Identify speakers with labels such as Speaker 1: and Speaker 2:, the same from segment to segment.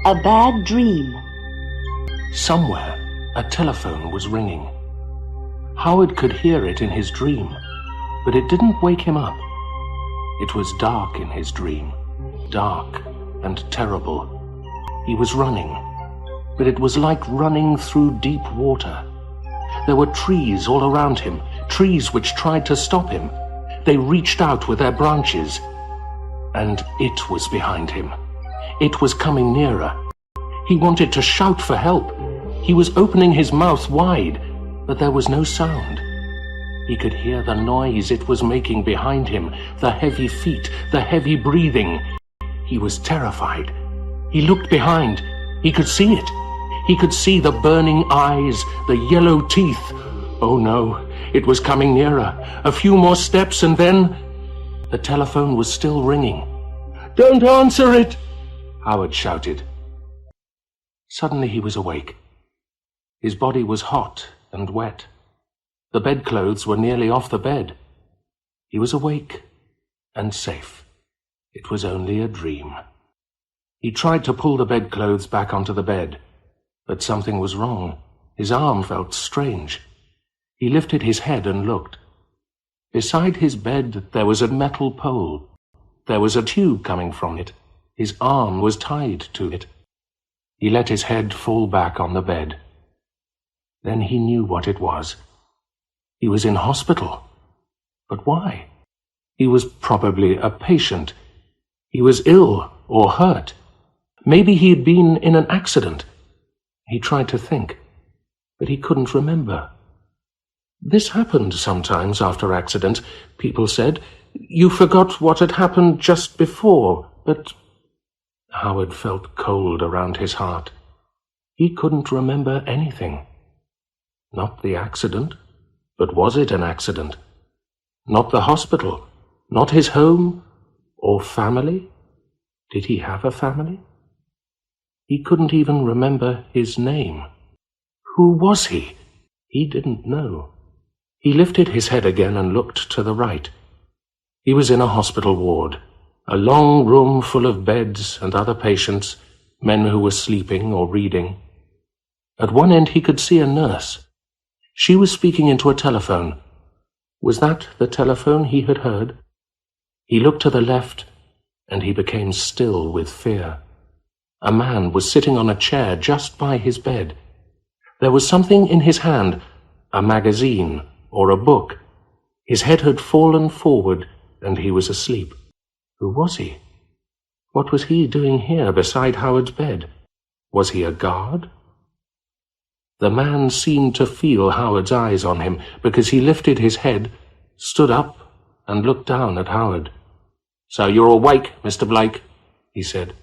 Speaker 1: A bad dream.
Speaker 2: Somewhere, a telephone was ringing. Howard could hear it in his dream, but it didn't wake him up. It was dark in his dream, dark and terrible. He was running, but it was like running through deep water. There were trees all around him, trees which tried to stop him. They reached out with their branches, and it was behind him. It was coming nearer. He wanted to shout for help. He was opening his mouth wide, but there was no sound. He could hear the noise it was making behind him, the heavy feet, the heavy breathing. He was terrified. He looked behind. He could see it. He could see the burning eyes, the yellow teeth. Oh no, it was coming nearer. A few more steps and then... The telephone was still ringing. "Don't answer it!" Howard shouted. Suddenly he was awake. His body was hot and wet. The bedclothes were nearly off the bed. He was awake and safe. It was only a dream. He tried to pull the bedclothes back onto the bed, but something was wrong. His arm felt strange. He lifted his head and looked. Beside his bed there was a metal pole. There was a tube coming from it. His arm was tied to it. He let his head fall back on the bed. Then he knew what it was. He was in hospital. But why? He was probably a patient. He was ill or hurt. Maybe he had been in an accident. He tried to think, but he couldn't remember. This happened sometimes after accidents, people said. You forgot what had happened just before, but... Howard felt cold around his heart. He couldn't remember anything. Not the accident, but was it an accident? Not the hospital, not his home or family? Did he have a family? He couldn't even remember his name. Who was he? He didn't know. He lifted his head again and looked to the right. He was in a hospital ward, a long room full of beds and other patients, men who were sleeping or reading. At one end he could see a nurse. She was speaking into a telephone. Was that the telephone he had heard? He looked to the left, and he became still with fear. A man was sitting on a chair just by his bed. There was something in his hand, a magazine or a book. His head had fallen forward, and he was asleep. Who was he? What was he doing here beside Howard's bed? Was he a guard? The man seemed to feel Howard's eyes on him, because he lifted his head, stood up, and looked down at Howard. "So you're awake, Mr. Blake," he said,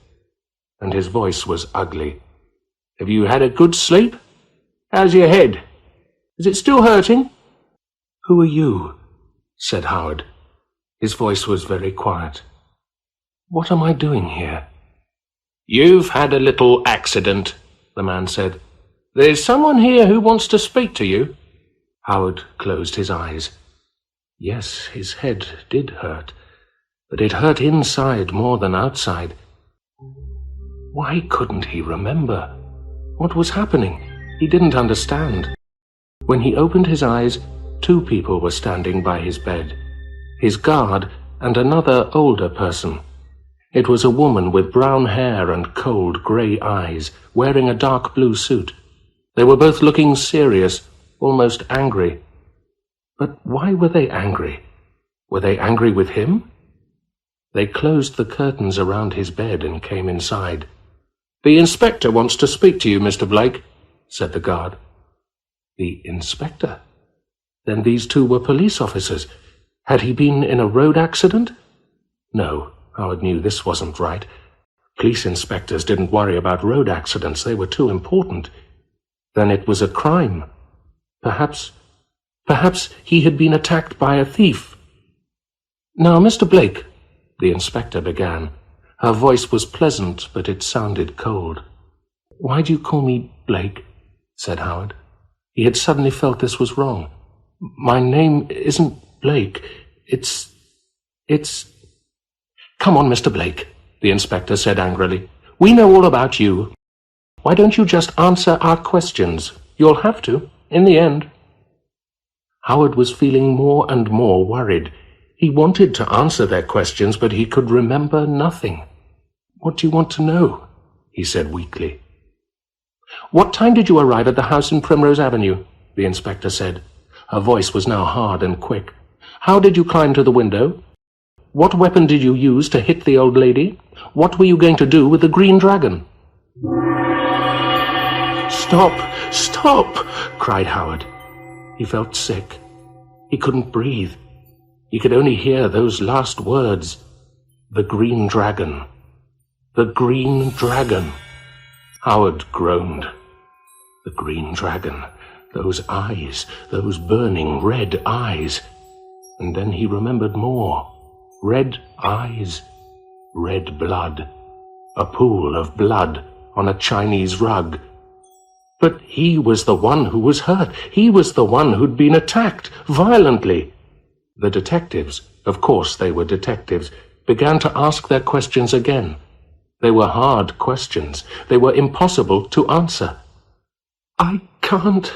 Speaker 2: and his voice was ugly. "Have you had a good sleep? How's your head? Is it still hurting?" "Who are you?" said Howard. His voice was very quiet. "What am I doing here?" "You've had a little accident," the man said. "There's someone here who wants to speak to you." Howard closed his eyes. Yes, his head did hurt, but it hurt inside more than outside. Why couldn't he remember? What was happening? He didn't understand. When he opened his eyes, 2 people were standing by his bed, his guard and another older person. It was a woman with brown hair and cold grey eyes, wearing a dark blue suit. They were both looking serious, almost angry. But why were they angry? Were they angry with him? They closed the curtains around his bed and came inside. "The inspector wants to speak to you, Mr. Blake," said the guard. The inspector? Then these 2 were police officers. Had he been in a road accident? No, Howard knew this wasn't right. Police inspectors didn't worry about road accidents. They were too important. Then it was a crime. Perhaps he had been attacked by a thief. "Now, Mr. Blake," the inspector began. Her voice was pleasant, but it sounded cold. "Why do you call me Blake?" said Howard. He had suddenly felt this was wrong. "My name isn't Blake. It's... Come on, Mr. Blake," the inspector said angrily. We know all about you. Why don't you just answer our questions? You'll have to, in the end." Howard was feeling more and more worried. He wanted to answer their questions, but he could remember nothing. "What do you want to know?" he said weakly. "What time did you arrive at the house in Primrose Avenue?" the inspector said. Her voice was now hard and quick. "How did you climb to the window? What weapon did you use to hit the old lady? What were you going to do with the green dragon?" "Stop! Stop!" cried Howard. He felt sick. He couldn't breathe. He could only hear those last words. The green dragon. The green dragon. Howard groaned. The green dragon. Those eyes. Those burning red eyes. And then he remembered more. Red eyes. Red blood. A pool of blood on a Chinese rug. But he was the one who was hurt. He was the one who'd been attacked violently. The detectives, of course they were detectives, began to ask their questions again. They were hard questions. They were impossible to answer. I can't,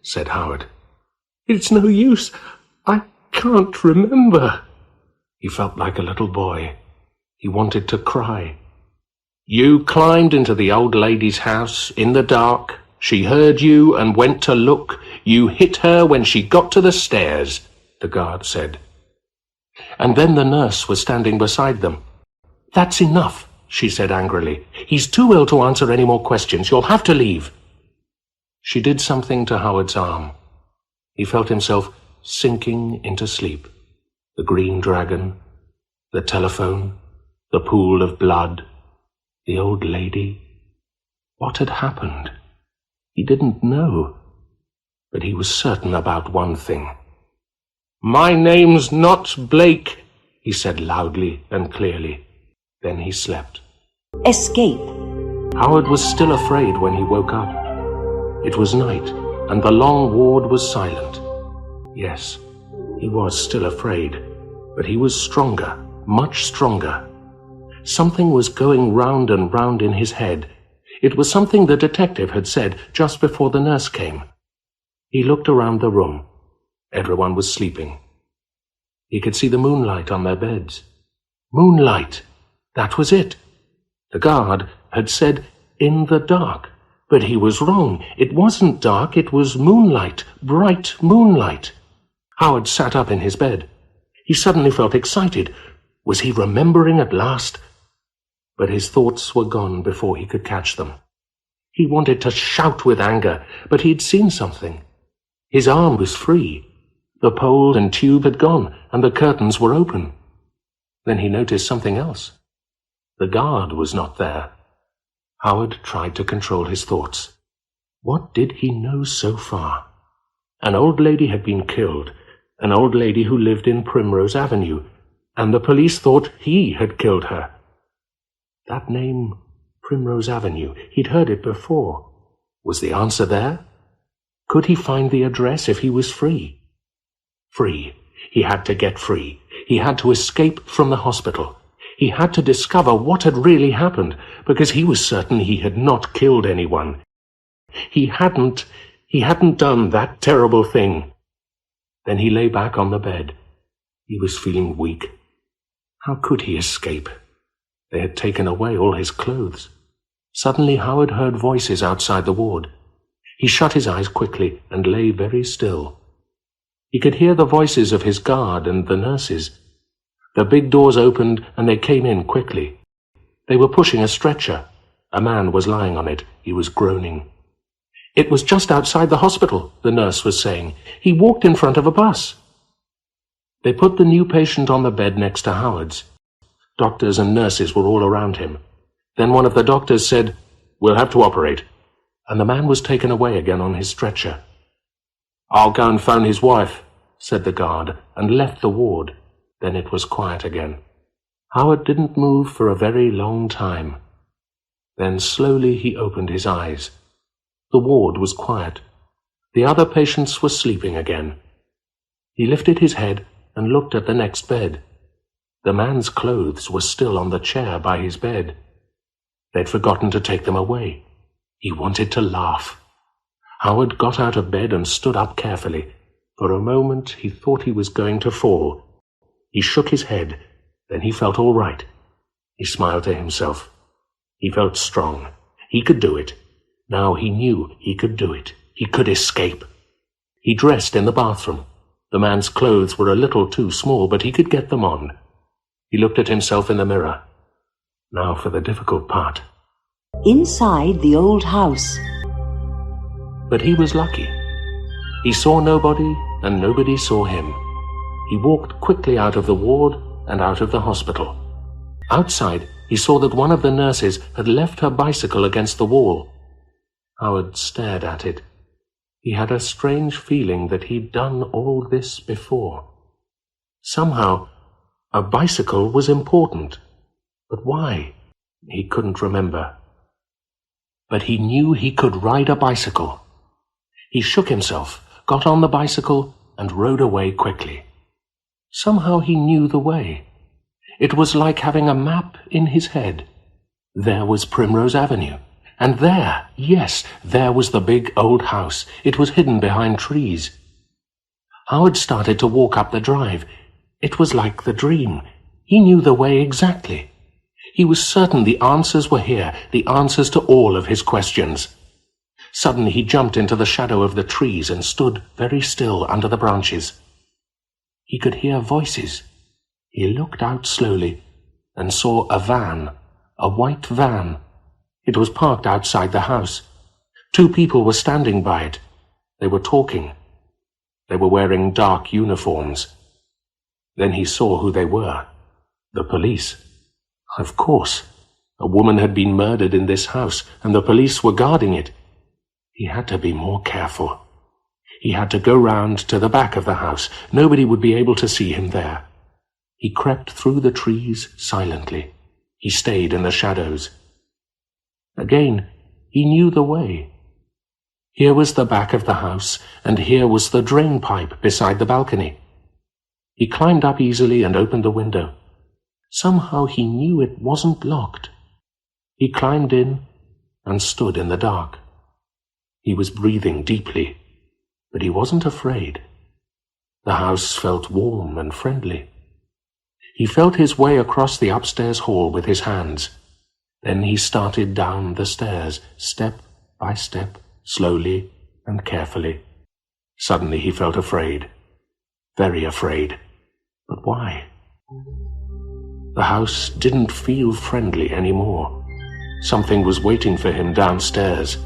Speaker 2: said Howard. "It's no use. I can't remember." He felt like a little boy. He wanted to cry. "You climbed into the old lady's house in the dark. She heard you and went to look. You hit her when she got to the stairs," the guard said. And then the nurse was standing beside them. "That's enough," she said angrily. "He's too ill to answer any more questions. You'll have to leave." She did something to Howard's arm. He felt himself sinking into sleep. The green dragon, the telephone, the pool of blood, the old lady. What had happened? He didn't know, but he was certain about one thing. "My name's not Blake," he said loudly and clearly. Then he slept.
Speaker 1: Escape.
Speaker 2: Howard was still afraid when he woke up. It was night, and the long ward was silent. Yes, he was still afraid, but he was stronger, much stronger. Something was going round and round in his head. It was something the detective had said just before the nurse came. He looked around the room. Everyone was sleeping. He could see the moonlight on their beds. Moonlight! That was it. The guard had said, "in the dark." But he was wrong. It wasn't dark, it was moonlight, bright moonlight. Howard sat up in his bed. He suddenly felt excited. Was he remembering at last? But his thoughts were gone before he could catch them. He wanted to shout with anger, but he'd seen something. His arm was free. The pole and tube had gone, and the curtains were open. Then he noticed something else. The guard was not there. Howard tried to control his thoughts. What did he know so far? An old lady had been killed, an old lady who lived in Primrose Avenue, and the police thought he had killed her. That name, Primrose Avenue, he'd heard it before. Was the answer there? Could he find the address if he was free? Free. He had to get free. He had to escape from the hospital. He had to discover what had really happened, because he was certain he had not killed anyone. He hadn't done that terrible thing. Then he lay back on the bed. He was feeling weak. How could he escape? They had taken away all his clothes. Suddenly Howard heard voices outside the ward. He shut his eyes quickly and lay very still. He could hear the voices of his guard and the nurses. The big doors opened and they came in quickly. They were pushing a stretcher. A man was lying on it. He was groaning. "It was just outside the hospital," the nurse was saying. "He walked in front of a bus." They put the new patient on the bed next to Howard's. Doctors and nurses were all around him. Then one of the doctors said, "We'll have to operate," and the man was taken away again on his stretcher. "I'll go and phone his wife," said the guard, and left the ward. Then it was quiet again. Howard didn't move for a very long time. Then slowly he opened his eyes. The ward was quiet. The other patients were sleeping again. He lifted his head and looked at the next bed. The man's clothes were still on the chair by his bed. They'd forgotten to take them away. He wanted to laugh. Howard got out of bed and stood up carefully. For a moment he thought he was going to fall. He shook his head. Then he felt all right. He smiled to himself. He felt strong. He could do it. Now he knew he could do it. He could escape. He dressed in the bathroom. The man's clothes were a little too small, but he could get them on. He looked at himself in the mirror. Now for the difficult part.
Speaker 1: Inside the old house.
Speaker 2: But he was lucky. He saw nobody, and nobody saw him. He walked quickly out of the ward and out of the hospital. Outside, he saw that one of the nurses had left her bicycle against the wall. Howard stared at it. He had a strange feeling that he'd done all this before. Somehow, a bicycle was important. But why? He couldn't remember. But he knew he could ride a bicycle. He shook himself, got on the bicycle, and rode away quickly. Somehow he knew the way. It was like having a map in his head. There was Primrose Avenue. And there, yes, there was the big old house. It was hidden behind trees. Howard started to walk up the drive. It was like the dream. He knew the way exactly. He was certain the answers were here, the answers to all of his questions. Suddenly he jumped into the shadow of the trees and stood very still under the branches. He could hear voices. He looked out slowly and saw a van, a white van. It was parked outside the house. 2 people were standing by it. They were talking. They were wearing dark uniforms. Then he saw who they were. The police. Of course. A woman had been murdered in this house, and the police were guarding it. He had to be more careful. He had to go round to the back of the house. Nobody would be able to see him there. He crept through the trees silently. He stayed in the shadows. Again, he knew the way. Here was the back of the house, and here was the drain pipe beside the balcony. He climbed up easily and opened the window. Somehow he knew it wasn't locked. He climbed in and stood in the dark. He was breathing deeply, but he wasn't afraid. The house felt warm and friendly. He felt his way across the upstairs hall with his hands. Then he started down the stairs, step by step, slowly and carefully. Suddenly he felt afraid, very afraid. But why? The house didn't feel friendly anymore. Something was waiting for him downstairs.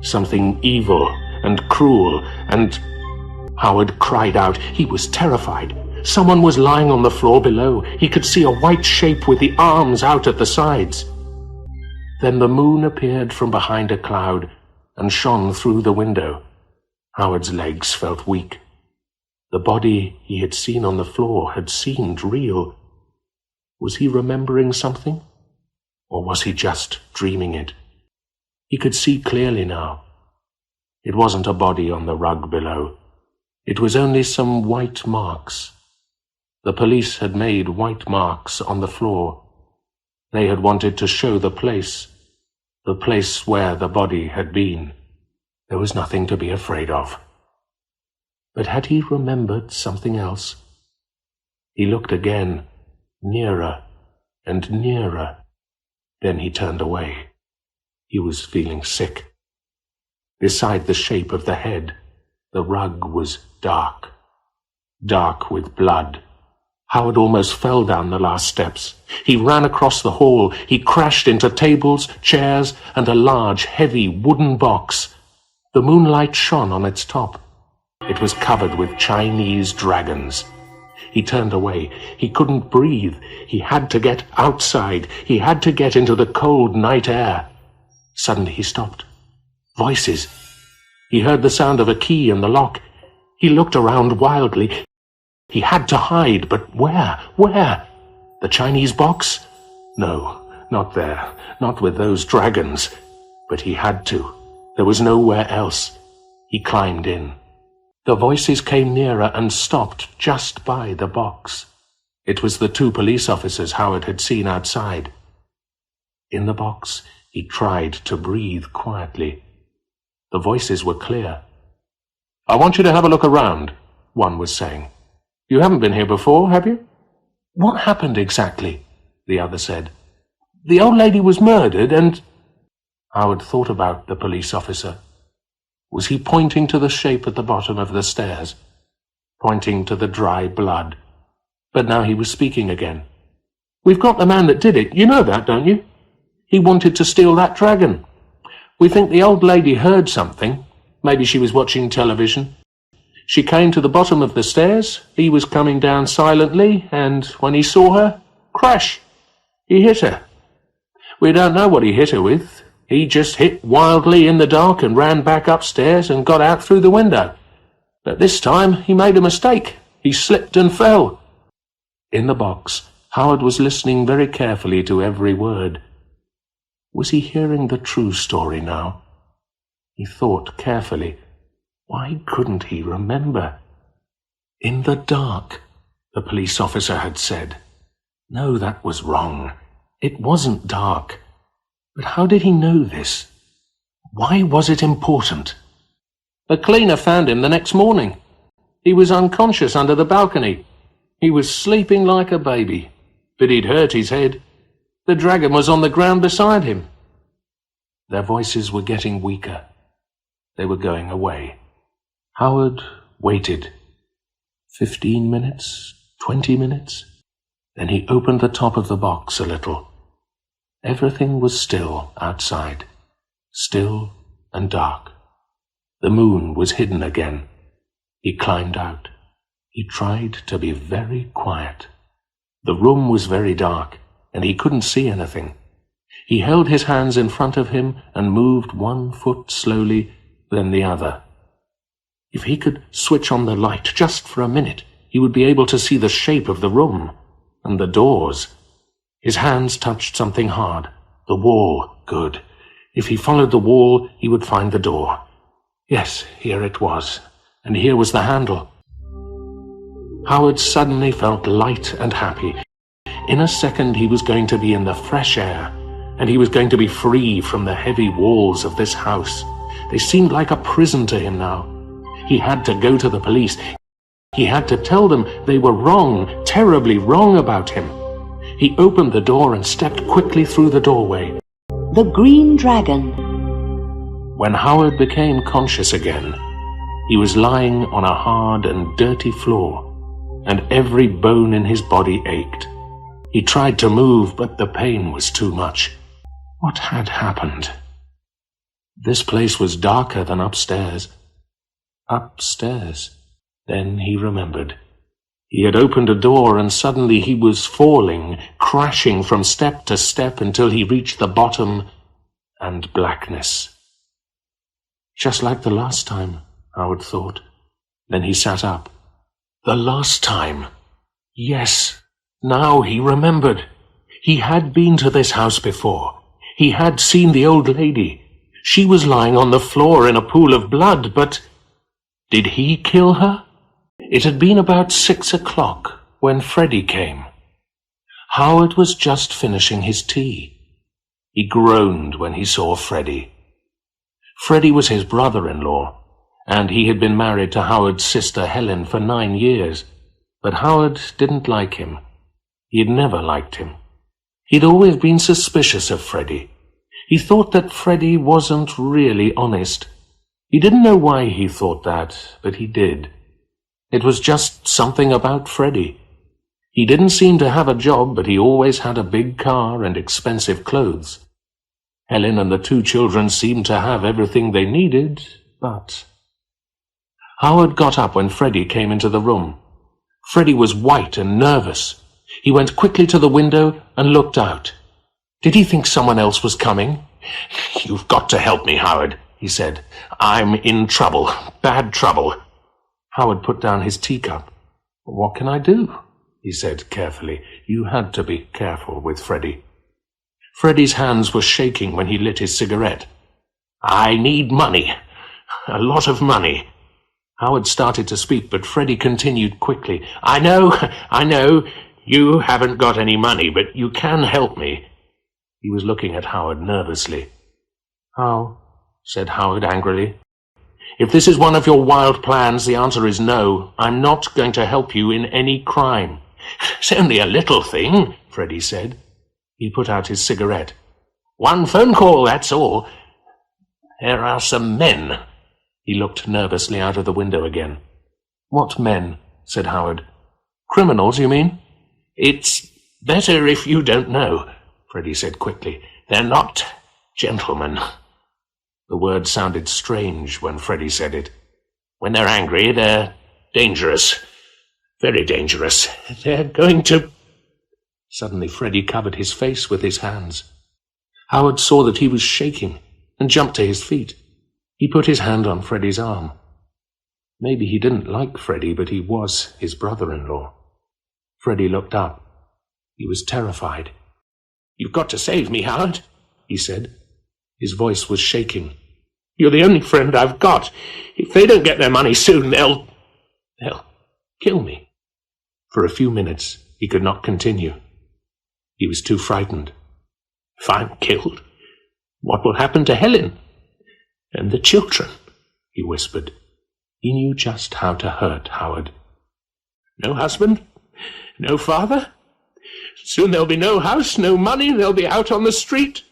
Speaker 2: Something evil and cruel, and Howard cried out. He was terrified. Someone was lying on the floor below. He could see a white shape with the arms out at the sides. Then the moon appeared from behind a cloud and shone through the window. Howard's legs felt weak. The body he had seen on the floor had seemed real. Was he remembering something? Or was he just dreaming it? He could see clearly now. It wasn't a body on the rug below. It was only some white marks. The police had made white marks on the floor. They had wanted to show the place where the body had been. There was nothing to be afraid of. But had he remembered something else? He looked again, nearer and nearer. Then he turned away. He was feeling sick. Beside the shape of the head, the rug was dark, dark with blood. Howard almost fell down the last steps. He ran across the hall. He crashed into tables, chairs, and a large, heavy wooden box. The moonlight shone on its top. It was covered with Chinese dragons. He turned away. He couldn't breathe. He had to get outside. He had to get into the cold night air. Suddenly he stopped. Voices. He heard the sound of a key in the lock. He looked around wildly. He had to hide, but where? Where? The Chinese box? No, not there. Not with those dragons. But he had to. There was nowhere else. He climbed in. The voices came nearer and stopped just by the box. It was the 2 police officers Howard had seen outside. In the box, he tried to breathe quietly. The voices were clear. "I want you to have a look around," one was saying. "You haven't been here before, have you?" "What happened exactly?" the other said. "The old lady was murdered and—" Howard thought about the police officer. Was he pointing to the shape at the bottom of the stairs? Pointing to the dry blood? But now he was speaking again. "We've got the man that did it. You know that, don't you? He wanted to steal that dragon. We think the old lady heard something. Maybe she was watching television. She came to the bottom of the stairs. He was coming down silently, and when he saw her, crash! He hit her. We don't know what he hit her with. He just hit wildly in the dark and ran back upstairs and got out through the window. But this time he made a mistake. He slipped and fell." In the box, Howard was listening very carefully to every word. Was he hearing the true story now? He thought carefully. Why couldn't he remember? "In the dark," the police officer had said. No, that was wrong. It wasn't dark. But how did he know this? Why was it important? "The cleaner found him the next morning. He was unconscious under the balcony. He was sleeping like a baby, but he'd hurt his head. The dragon was on the ground beside him." Their voices were getting weaker. They were going away. Howard waited. 15 minutes, 20 minutes. Then he opened the top of the box a little. Everything was still outside, still and dark. The moon was hidden again. He climbed out. He tried to be very quiet. The room was very dark, and he couldn't see anything. He held his hands in front of him and moved one foot slowly, then the other. If he could switch on the light just for a minute, he would be able to see the shape of the room and the doors. His hands touched something hard. The wall. Good. If he followed the wall, he would find the door. Yes, here it was. And here was the handle. Howard suddenly felt light and happy. In a second he was going to be in the fresh air, and he was going to be free from the heavy walls of this house. They seemed like a prison to him now. He had to go to the police. He had to tell them they were wrong, terribly wrong about him. He opened the door and stepped quickly through the doorway.
Speaker 1: The Green Dragon.
Speaker 2: When Howard became conscious again, he was lying on a hard and dirty floor, and every bone in his body ached. He tried to move, but the pain was too much. What had happened? This place was darker than upstairs. Upstairs. Then he remembered. He had opened a door, and suddenly he was falling, crashing from step to step until he reached the bottom and blackness. Just like the last time, Howard thought. Then he sat up. The last time. Yes, now he remembered. He had been to this house before. He had seen the old lady. She was lying on the floor in a pool of blood, but did he kill her? It had been about 6 o'clock when Freddie came. Howard was just finishing his tea. He groaned when he saw Freddie. Freddie was his brother-in-law, and he had been married to Howard's sister Helen for 9 years. But Howard didn't like him. He had never liked him. He'd always been suspicious of Freddie. He thought that Freddie wasn't really honest. He didn't know why he thought that, but he did. It was just something about Freddie. He didn't seem to have a job, but he always had a big car and expensive clothes. Helen and the 2 children seemed to have everything they needed, but... Howard got up when Freddie came into the room. Freddie was white and nervous. He went quickly to the window and looked out. Did he think someone else was coming? "You've got to help me, Howard," he said. "I'm in trouble, bad trouble." Howard put down his teacup. "What can I do?" he said carefully. You had to be careful with Freddie. Freddie's hands were shaking when he lit his cigarette. "I need money. A lot of money." Howard started to speak, but Freddie continued quickly. I know. You haven't got any money, but you can help me." He was looking at Howard nervously. "How?" said Howard angrily. "If this is one of your wild plans, the answer is no. I'm not going to help you in any crime." "It's only a little thing," Freddie said. He put out his cigarette. "One phone call, that's all. There are some men." He looked nervously out of the window again. "What men?" said Howard. "Criminals, you mean?" "It's better if you don't know," Freddie said quickly. "They're not gentlemen." The word sounded strange when Freddie said it. "When they're angry, they're dangerous. Very dangerous. They're going to—" Suddenly Freddie covered his face with his hands. Howard saw that he was shaking and jumped to his feet. He put his hand on Freddie's arm. Maybe he didn't like Freddie, but he was his brother-in-law. Freddie looked up. He was terrified. "You've got to save me, Howard," he said. His voice was shaking. "You're the only friend I've got. If they don't get their money soon, they'll kill me." For a few minutes, he could not continue. He was too frightened. "If I'm killed, what will happen to Helen? And the children?" he whispered. He knew just how to hurt Howard. "No husband? No father? Soon there'll be no house, no money, they'll be out on the street."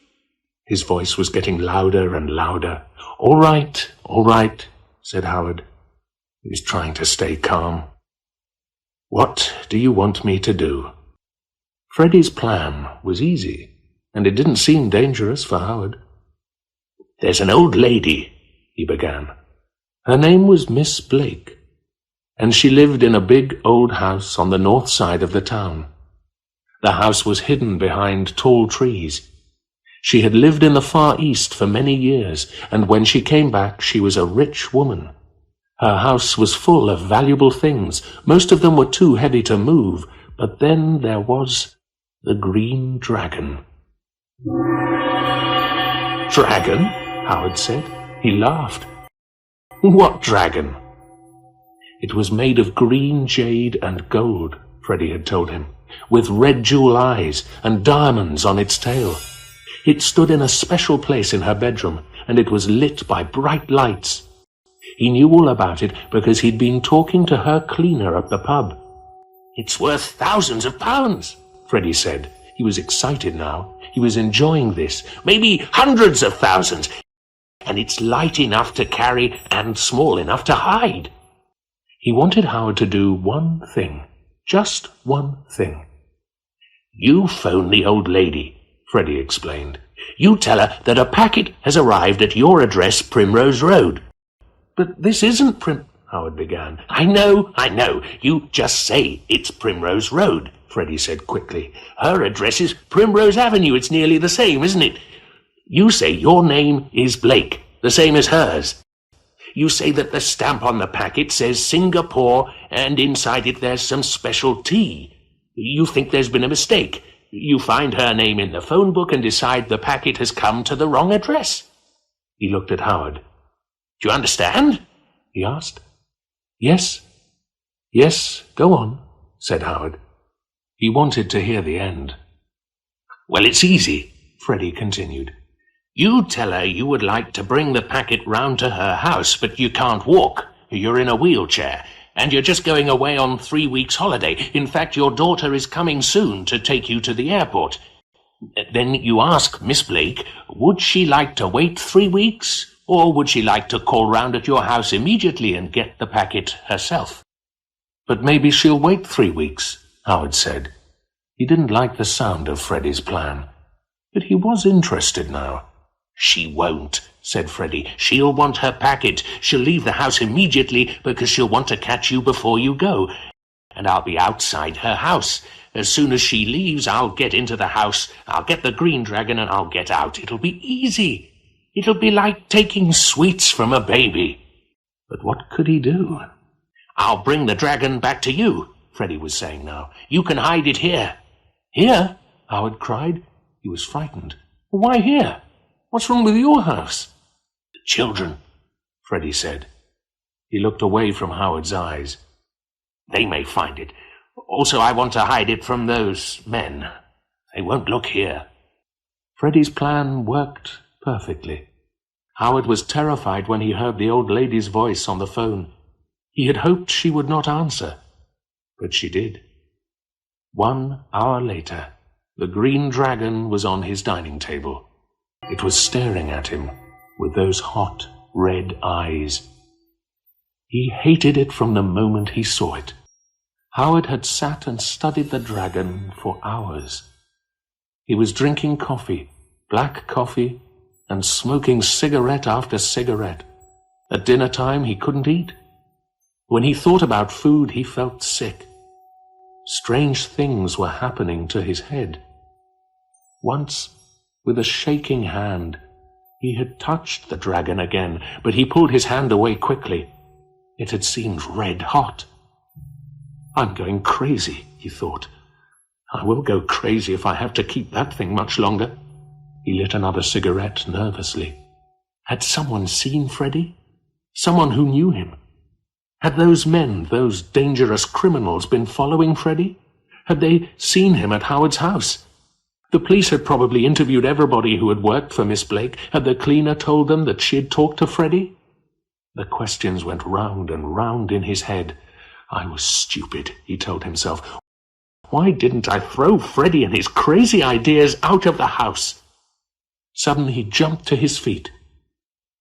Speaker 2: His voice was getting louder and louder. All right, said Howard. He was trying to stay calm. "What do you want me to do?" Freddie's plan was easy, and it didn't seem dangerous for Howard. "There's an old lady," he began. Her name was Miss Blake, and she lived in a big old house on the north side of the town. The house was hidden behind tall trees. She had lived in the Far East for many years, and when she came back she was a rich woman. Her house was full of valuable things. Most of them were too heavy to move, but then there was the Green Dragon. "Dragon?" Howard said. He laughed. "What dragon?" "It was made of green jade and gold," Freddie had told him, "with red jewel eyes and diamonds on its tail. It stood in a special place in her bedroom, and it was lit by bright lights. He knew all about it because he'd been talking to her cleaner at the pub. "It's worth thousands of pounds," Freddie said. He was excited now. He was enjoying this. "Maybe hundreds of thousands. And it's light enough to carry and small enough to hide." He wanted Howard to do one thing. Just one thing. "You phone the old lady," Freddie explained. "You tell her that a packet has arrived at your address, Primrose Road." "But this isn't Howard began. I know. You just say it's Primrose Road," Freddie said quickly. "Her address is Primrose Avenue. It's nearly the same, isn't it? You say your name is Blake, the same as hers. You say that the stamp on the packet says Singapore, and inside it there's some special tea. You think there's been a mistake. You find her name in the phone book and decide the packet has come to the wrong address." He looked at Howard. "Do you understand?" he asked. Yes, go on," said Howard. He wanted to hear the end. "Well, it's easy," Freddie continued. "You tell her you would like to bring the packet round to her house, but you can't walk. You're in a wheelchair, and you're just going away on 3 weeks' holiday. In fact, your daughter is coming soon to take you to the airport. Then you ask Miss Blake, would she like to wait 3 weeks, or would she like to call round at your house immediately and get the packet herself?" "But maybe she'll wait 3 weeks," Howard said. He didn't like the sound of Freddie's plan, but he was interested now. "She won't," said Freddie. "She'll want her packet. She'll leave the house immediately because she'll want to catch you before you go. And I'll be outside her house. As soon as she leaves, I'll get into the house. I'll get the Green Dragon and I'll get out. It'll be easy. It'll be like taking sweets from a baby." But what could he do? "I'll bring the dragon back to you," Freddie was saying now. "You can hide it here." "Here?" Howard cried. He was frightened. "Why here? What's wrong with your house?" "The children," Freddie said. He looked away from Howard's eyes. "They may find it. Also, I want to hide it from those men. They won't look here." Freddy's plan worked perfectly. Howard was terrified when he heard the old lady's voice on the phone. He had hoped she would not answer, but she did. 1 hour later, the green dragon was on his dining table. It was staring at him with those hot, red eyes. He hated it from the moment he saw it. Howard had sat and studied the dragon for hours. He was drinking coffee, black coffee, and smoking cigarette after cigarette. At dinner time he couldn't eat. When he thought about food, he felt sick. Strange things were happening to his head. Once, with a shaking hand, he had touched the dragon again, but he pulled his hand away quickly. It had seemed red hot. "I'm going crazy," he thought. "I will go crazy if I have to keep that thing much longer." He lit another cigarette nervously. Had someone seen Freddy? Someone who knew him? Had those men, those dangerous criminals, been following Freddy? Had they seen him at Howard's house? The police had probably interviewed everybody who had worked for Miss Blake. Had the cleaner told them that she had talked to Freddy? The questions went round and round in his head. "I was stupid," he told himself. "Why didn't I throw Freddy and his crazy ideas out of the house?" Suddenly he jumped to his feet.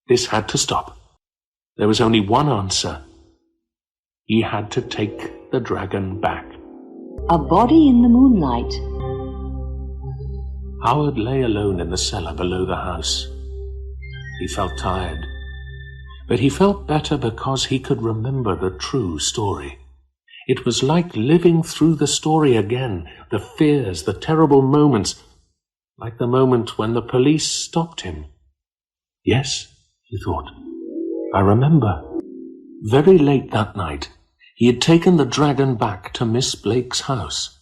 Speaker 2: This had to stop. There was only one answer. He had to take the dragon back.
Speaker 1: A body in the moonlight.
Speaker 2: Howard lay alone in the cellar below the house. He felt tired, but he felt better because he could remember the true story. It was like living through the story again, the fears, the terrible moments, like the moment when the police stopped him. "Yes," he thought, "I remember." Very late that night, he had taken the dragon back to Miss Blake's house.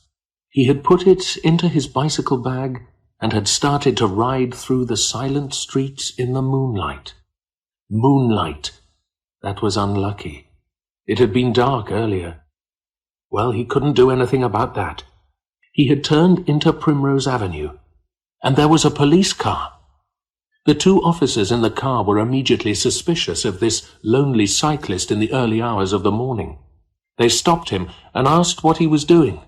Speaker 2: He had put it into his bicycle bag and had started to ride through the silent streets in the moonlight. Moonlight. That was unlucky. It had been dark earlier. Well, he couldn't do anything about that. He had turned into Primrose Avenue, and there was a police car. The 2 officers in the car were immediately suspicious of this lonely cyclist in the early hours of the morning. They stopped him and asked what he was doing.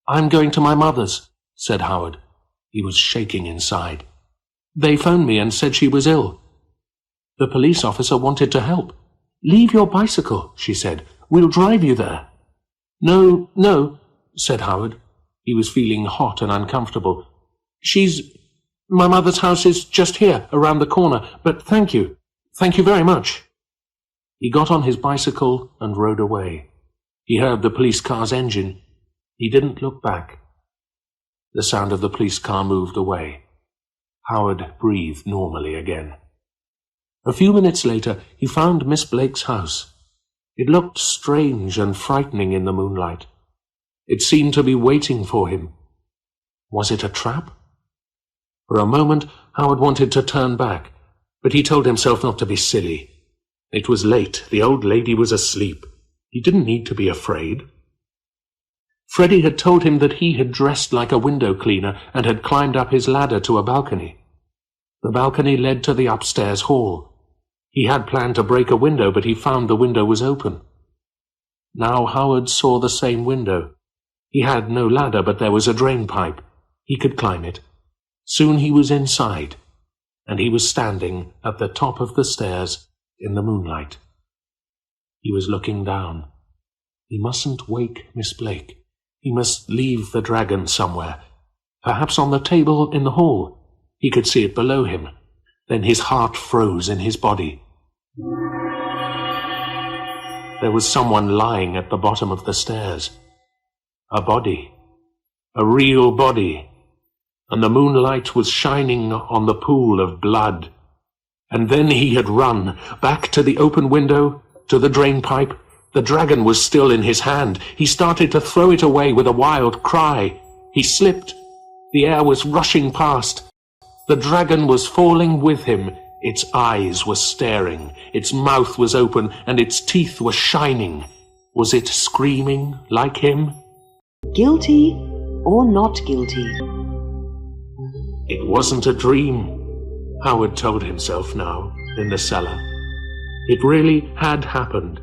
Speaker 2: "I'm going to my mother's," said Howard. He was shaking inside. "They phoned me and said she was ill." The police officer wanted to help. "Leave your bicycle," she said. "We'll drive you there." No, said Howard. He was feeling hot and uncomfortable. My mother's house is just here, around the corner, but thank you. Thank you very much." He got on his bicycle and rode away. He heard the police car's engine. He didn't look back. The sound of the police car moved away. Howard breathed normally again. A few minutes later, he found Miss Blake's house. It looked strange and frightening in the moonlight. It seemed to be waiting for him. Was it a trap? For a moment, Howard wanted to turn back, but he told himself not to be silly. It was late. The old lady was asleep. He didn't need to be afraid. Freddy had told him that he had dressed like a window cleaner and had climbed up his ladder to a balcony. The balcony led to the upstairs hall. He had planned to break a window, but he found the window was open. Now Howard saw the same window. He had no ladder, but there was a drain pipe. He could climb it. Soon he was inside, and he was standing at the top of the stairs in the moonlight. He was looking down. He mustn't wake Miss Blake. He must leave the dragon somewhere, perhaps on the table in the hall. He could see it below him. Then his heart froze in his body. There was someone lying at the bottom of the stairs. A body. A real body. And the moonlight was shining on the pool of blood. And then he had run, back to the open window, to the drain pipe. The dragon was still in his hand. He started to throw it away with a wild cry. He slipped. The air was rushing past. The dragon was falling with him. Its eyes were staring. Its mouth was open, and its teeth were shining. Was it screaming like him?
Speaker 1: Guilty or not guilty?
Speaker 2: It wasn't a dream, Howard told himself now, in the cellar. It really had happened.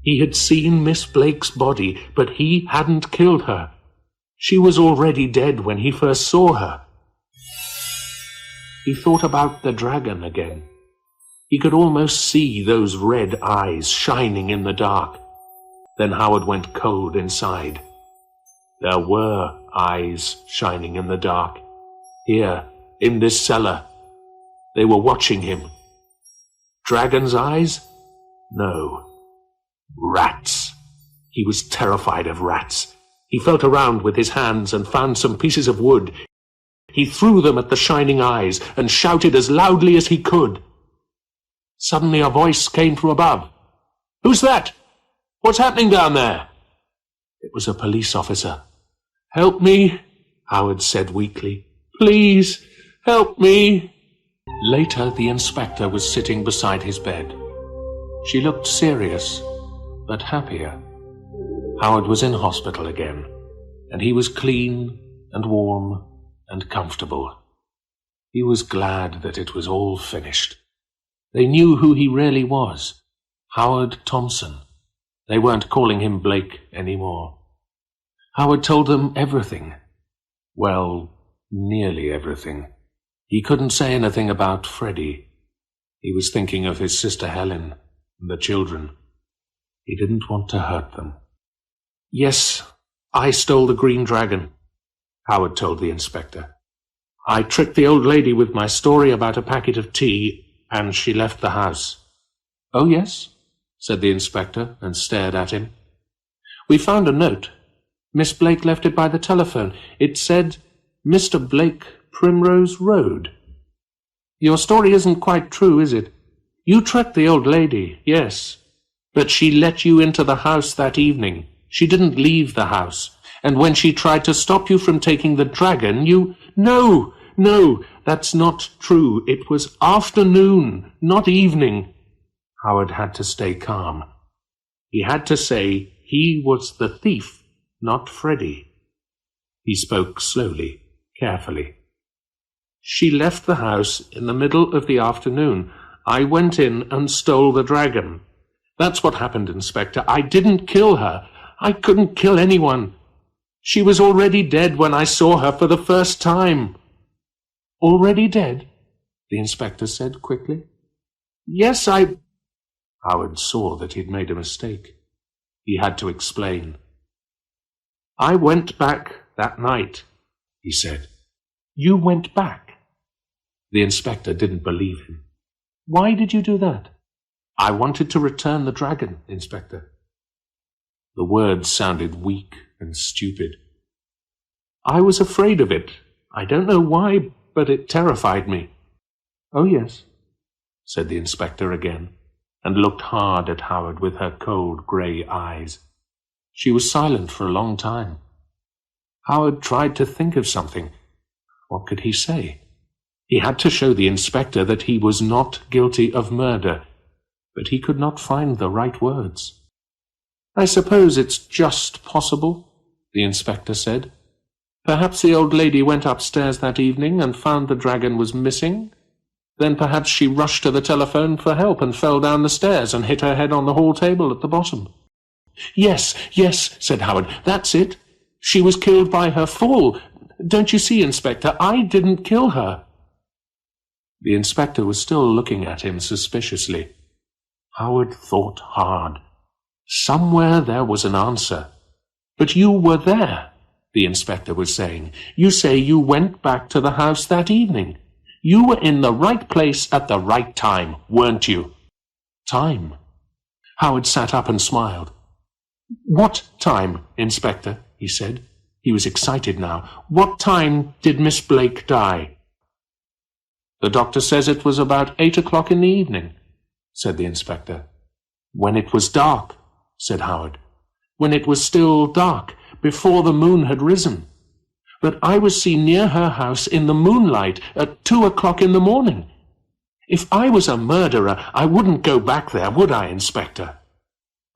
Speaker 2: He had seen Miss Blake's body, but he hadn't killed her. She was already dead when he first saw her. He thought about the dragon again. He could almost see those red eyes shining in the dark. Then Howard went cold inside. There were eyes shining in the dark. Here, in this cellar. They were watching him. Dragon's eyes? No. Rats. He was terrified of rats. He felt around with his hands and found some pieces of wood. He threw them at the shining eyes and shouted as loudly as he could. Suddenly a voice came from above. "Who's that? What's happening down there?" It was a police officer. "Help me," Howard said weakly. "Please, help me." Later, the inspector was sitting beside his bed. She looked serious, but happier. Howard was in hospital again, and he was clean and warm and comfortable. He was glad that it was all finished. They knew who he really was, Howard Thompson. They weren't calling him Blake anymore. Howard told them everything. Well, nearly everything. He couldn't say anything about Freddie. He was thinking of his sister Helen and the children. He didn't want to hurt them. "Yes, I stole the green dragon," Howard told the inspector. "I tricked the old lady with my story about a packet of tea, and she left the house." "Oh, yes?" said the inspector, and stared at him. "We found a note. Miss Blake left it by the telephone. It said, 'Mr. Blake, Primrose Road.' Your story isn't quite true, is it? You tricked the old lady, yes, but she let you into the house that evening. She didn't leave the house. And when she tried to stop you from taking the dragon, you—" No, that's not true. It was afternoon, not evening." Howard had to stay calm. He had to say he was the thief, not Freddie. He spoke slowly, carefully. "She left the house in the middle of the afternoon. I went in and stole the dragon. That's what happened, Inspector. I didn't kill her. I couldn't kill anyone. She was already dead when I saw her for the first time." "Already dead?" the inspector said quickly. "Yes, Howard saw that he'd made a mistake. He had to explain. "I went back that night," he said. "You went back?" The inspector didn't believe him. "Why did you do that?" "I wanted to return the dragon, Inspector." The words sounded weak and stupid. "I was afraid of it. I don't know why, but it terrified me." "Oh, yes," said the inspector again, and looked hard at Howard with her cold grey eyes. She was silent for a long time. Howard tried to think of something. What could he say? He had to show the inspector that he was not guilty of murder, but he could not find the right words. "I suppose it's just possible," the inspector said. "Perhaps the old lady went upstairs that evening and found the dragon was missing. Then perhaps she rushed to the telephone for help and fell down the stairs and hit her head on the hall table at the bottom." Yes, said Howard. "That's it. She was killed by her fall. Don't you see, Inspector? I didn't kill her." The inspector was still looking at him suspiciously. Howard thought hard. Somewhere there was an answer. "But you were there," the inspector was saying. "You say you went back to the house that evening. You were in the right place at the right time, weren't you?" "Time?" Howard sat up and smiled. "What time, Inspector?" he said. He was excited now. "What time did Miss Blake die?" "The doctor says it was about 8 o'clock in the evening," said the inspector. "When it was dark," said Howard. "When it was still dark, before the moon had risen. But I was seen near her house in the moonlight at 2 o'clock in the morning. If I was a murderer, I wouldn't go back there, would I, Inspector?"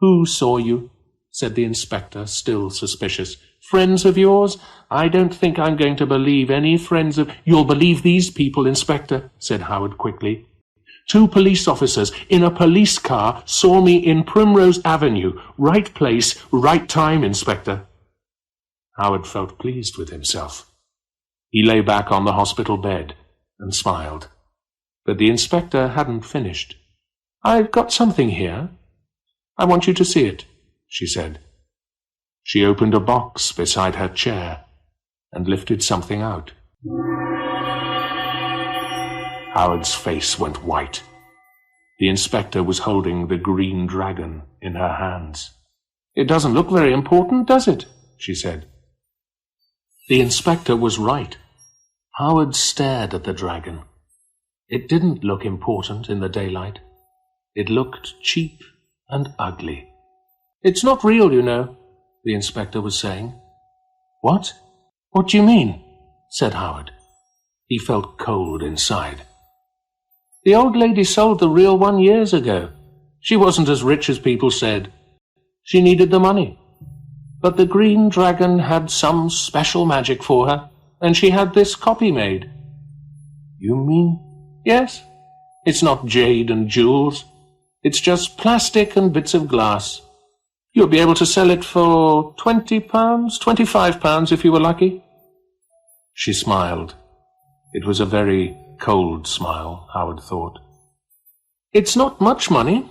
Speaker 2: "Who saw you?" said the inspector, still suspicious. Friends of yours? I don't think I'm going to believe any friends of— You'll believe these people, Inspector, said Howard quickly. 2 police officers in a police car saw me in Primrose Avenue. Right place, right time, Inspector. Howard felt pleased with himself. He lay back on the hospital bed and smiled. But the inspector hadn't finished. I've got something here. I want you to see it, she said. She opened a box beside her chair and lifted something out. Howard's face went white. The inspector was holding the green dragon in her hands. It doesn't look very important, does it? She said. The inspector was right. Howard stared at the dragon. It didn't look important in the daylight. It looked cheap and ugly. It's not real, you know, the inspector was saying. What? What do you mean? Said Howard. He felt cold inside. The old lady sold the real one years ago. She wasn't as rich as people said. She needed the money. But the green dragon had some special magic for her, and she had this copy made. You mean? Yes. It's not jade and jewels. It's just plastic and bits of glass. You'll be able to sell it for £20, £25 if you were lucky. She smiled. It was a very cold smile, Howard thought. It's not much money.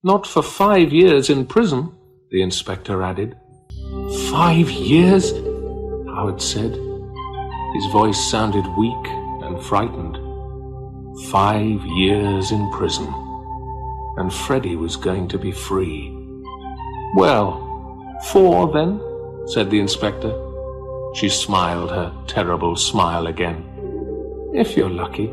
Speaker 2: Not for 5 years in prison, the inspector added. 5 years? Howard said. His voice sounded weak and frightened. 5 years in prison. And Freddie was going to be free. Well, 4 then, said the inspector. She smiled her terrible smile again. If you're lucky.